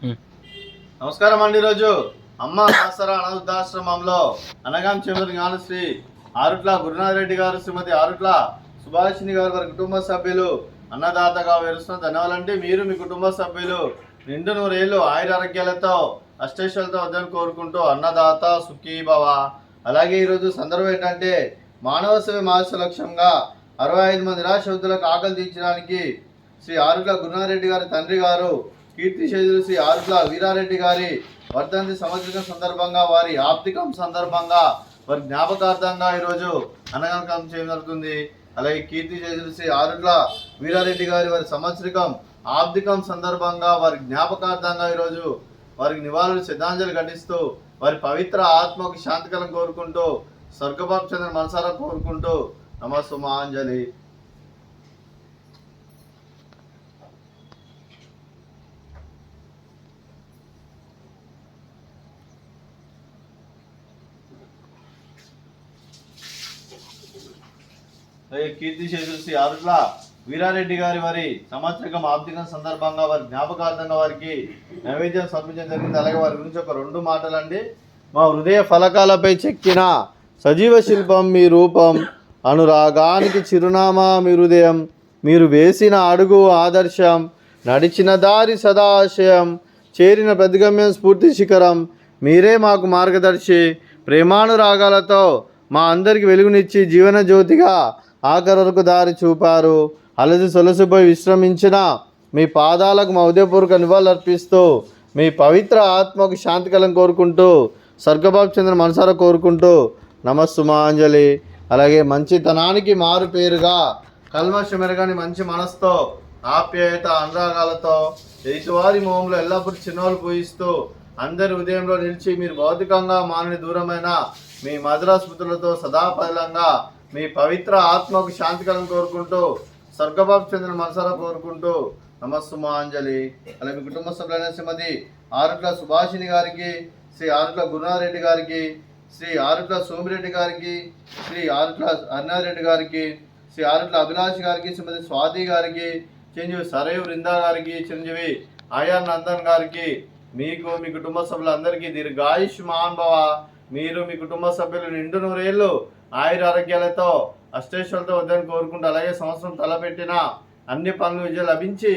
నమస్కారం అండి. ఈరోజు అమ్మ ఆసరా అనాథాశ్రమంలో అనగాం చెందిన జ్ఞానశ్రీ ఆరుట్ల గురునాథ్ రెడ్డి గారు, శ్రీమతి ఆరుట్ల సుభాషిణి గారు, వారి కుటుంబ సభ్యులు అన్నదాతగా వేరుస్తున్న ధన్యవాదాలండి. మీరు మీ కుటుంబ సభ్యులు నిండు 100 ఏళ్ళు ఆయుర ఆరోగ్యాలతో అష్టైశ్వర్యాలతో వద్దని కోరుకుంటూ అన్నదాత సుఖీ భవ. అలాగే ఈరోజు సందర్భం ఏంటంటే మానవ సేవ మాస లక్ష్యంగా 65 మంది నిరాశ్రతులకు ఆకలి తీర్చడానికి శ్రీ ఆరుట్ల గురునాథ్ రెడ్డి గారి తండ్రి గారు కీర్తిశేషులు శ్రీ ఆరుట్ల వీరారెడ్డి గారి వర్ధంతి సంవత్సరం సందర్భంగా, వారి ఆప్తికం సందర్భంగా, వారి జ్ఞాపకార్థంగా ఈరోజు అన్నదానం చేయడం జరుగుతుంది. అలాగే కీర్తిశేషులు శ్రీ ఆరుట్ల వీరారెడ్డి గారి వారి సంవత్సరికం ఆప్తికం సందర్భంగా, వారి జ్ఞాపకార్థంగా ఈరోజు వారికి నివాళులు శ్రద్ధాంజలి ఘటిస్తూ వారి పవిత్ర ఆత్మకు శాంతికరం కోరుకుంటూ స్వర్గపాప చంద్ర మనసారా కోరుకుంటూ నమస్సుమాంజలి. కీర్తిశేషులు శ్రీ ఆరుట్ల వీరారెడ్డి గారి వారి సంవత్సరికం ఆర్థిక సందర్భంగా వారి జ్ఞాపకార్థంగా వారికి నైవేద్యం సమర్పించడం జరిగింది. అలాగే వారి గురించి ఒక 2 మాటలండి. మా హృదయ ఫలకాలపై చెక్కిన సజీవ శిల్పం మీ రూపం, అనురాగానికి చిరునామా మీ హృదయం, మీరు వేసిన అడుగు ఆదర్శం, నడిచిన దారి సదాశయం, చేరిన ప్రతిగమ్యం స్ఫూర్తి శిఖరం, మీరే మాకు మార్గదర్శి, ప్రేమానురాగాలతో మా అందరికి వెలుగునిచ్చి జీవన జ్యోతిగా ఆఖరి వరకు దారి చూపారు. అలసి సొలసిపోయి విశ్రమించిన మీ పాదాలకు మా ఉదయపూర్వక నివాళులర్పిస్తూ మీ పవిత్ర ఆత్మకు శాంతికలం కోరుకుంటూ స్వర్గబాబు చంద్ర మనసారా కోరుకుంటూ నమస్సుమాంజలి. అలాగే మంచితనానికి మారు పేరుగా కల్మషమెరగని మంచి మనసుతో ఆప్యాయత అనురాగాలతో ఎదుటివారి మోహంలో ఎల్లప్పుడూ చిన్నోలు పూయిస్తూ అందరి ఉదయంలో నిలిచి మీరు భౌతికంగా మానని దూరమైన మీ మధుర స్మృతులతో సదాపదిలంగా మీ పవిత్ర ఆత్మకు శాంతికరం కోరుకుంటూ స్వర్గబాబు చంద్ర మనసారా కోరుకుంటూ నమస్సుమాంజలి. అలాగే మీ కుటుంబ సభ్యులైన శ్రీమతి ఆరుట్ల సుభాషిణి గారికి, శ్రీ ఆరుట్ల గురునాథ్ రెడ్డి గారికి, శ్రీ ఆరుట్ల సోమిరెడ్డి గారికి, శ్రీ ఆరుట్ల అరుణాథ్ రెడ్డి గారికి, శ్రీ ఆరుట్ల అభిలాష్ గారికి, శ్రీమతి స్వాతి గారికి, చిరంజీవి సరయు బృందా గారికి, చిరంజీవి ఆయార్ నందన్ గారికి, మీకు మీ కుటుంబ సభ్యులందరికీ దీర్ఘాయుష్మాన్ భవ. మీరు మీ కుటుంబ సభ్యులు నిండు 100 ఏళ్ళు ఆయుర ఆరోగ్యాలతో అష్టైశ్వర్యాలతో వద్దని కోరుకుంటూ, అలాగే సంవత్సరం తలపెట్టిన అన్ని పనులు విజయం లభించి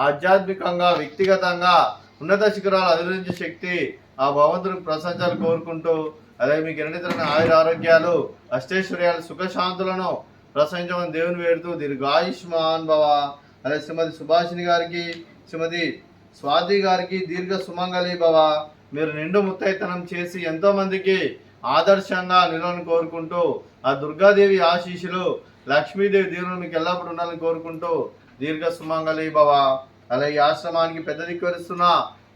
ఆధ్యాత్మికంగా వ్యక్తిగతంగా ఉన్నత శిఖరాలు అధిరోహించే శక్తి ఆ భగవంతుడికి ప్రశంసలు కోరుకుంటూ, అలాగే మీకు ఎన్నితరమైన ఆయుర ఆరోగ్యాలు అష్టైశ్వర్యాలు సుఖశాంతులను ప్రశంసమని దేవుని వేడుతూ దీర్ఘాయుష్మాన్ భవ. అలాగే శ్రీమతి సుభాషిణి గారికి, శ్రీమతి స్వాతి గారికి దీర్ఘ సుమంగళి భవ. మీరు నిండు ముత్తైతనం చేసి ఎంతోమందికి ఆదర్శంగా నిలవని కోరుకుంటూ ఆ దుర్గాదేవి ఆశీస్సులు లక్ష్మీదేవి దీవులు మీకు ఎల్లప్పుడూ ఉండాలని కోరుకుంటూ దీర్ఘ సుమంగళి భవ. అలాగే ఈ ఆశ్రమానికి పెద్ద దిక్కువరిస్తున్న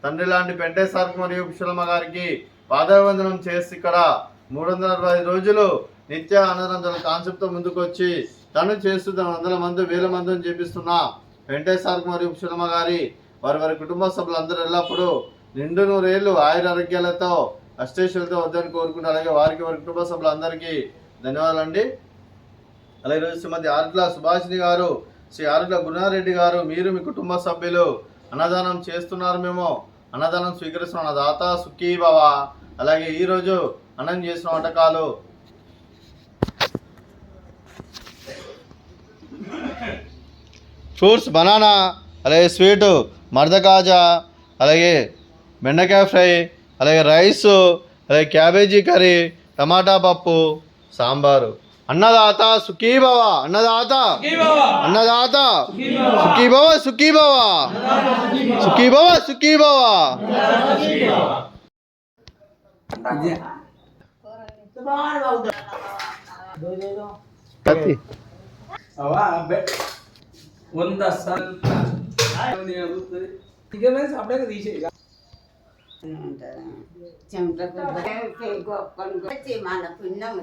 తండ్రి లాంటి పెంటే సార్కు మరియు పుష్పలమ్మ గారికి పాదాభివందనం చేసి ఇక్కడ 365 రోజులు నిత్య అన్నదానం కాన్సెప్ట్తో ముందుకు వచ్చి తను చేస్తూ తన 100 మంది 1000 మందిని చేపిస్తున్న పెంటే సార్కు మరియు పుష్పలమ్మ గారి వారి కుటుంబ సభ్యులందరూ ఎల్లప్పుడూ నిండు 100 ఏళ్ళు ఆయుర ఆరోగ్యాలతో అష్టైశ్వర్యాలతో వద్దని కోరుకుంటూ, అలాగే వారి కుటుంబ సభ్యులందరికీ ధన్యవాదాలండి. అలాగే ఈరోజు శ్రీమతి ఆరుట్ల సుభాషిణి గారు, శ్రీ ఆరుట్ల గురునాథ్ రెడ్డి గారు, మీరు మీ కుటుంబ సభ్యులు అన్నదానం చేస్తున్నారు, మేము అన్నదానం స్వీకరిస్తున్న దాత సుఖీ భవ. అలాగే ఈరోజు అన్నం చేసిన వంటకాలు ఫ్రూట్స్ బనానా, అలాగే స్వీటు మర్దకాజా, అలాగే బెండకాయ ఫ్రై, అలాగే రైసు, అలాగే క్యాబేజీ కర్రీ, టమాటా పప్పు, సాంబారు. అన్నదాత సుఖీ భవ, అన్నదాత అన్నదాత సుఖీ భవ, సుఖీ భవ, సుఖీ భవ, సుఖీ భవ. చెంప మన పుణ్యం